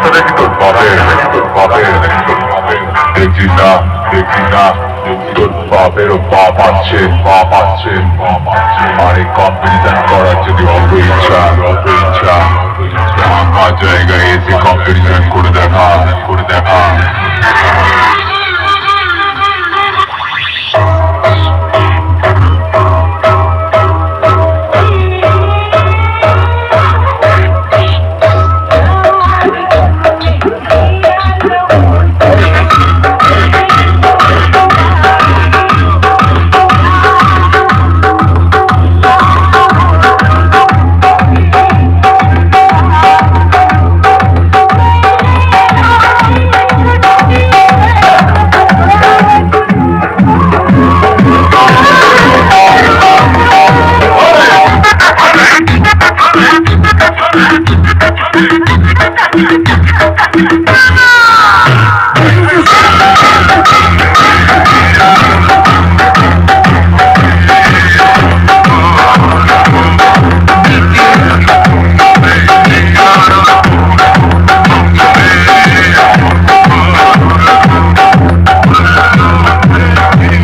তোর বাপের দেখছি না তোর বাপেরও বাপ আছে আর এই কম্পিটিশন করার যদি অল্প ইচ্ছা ফাঁকা জায়গায় এসে কম্পিটিশন করে দেখা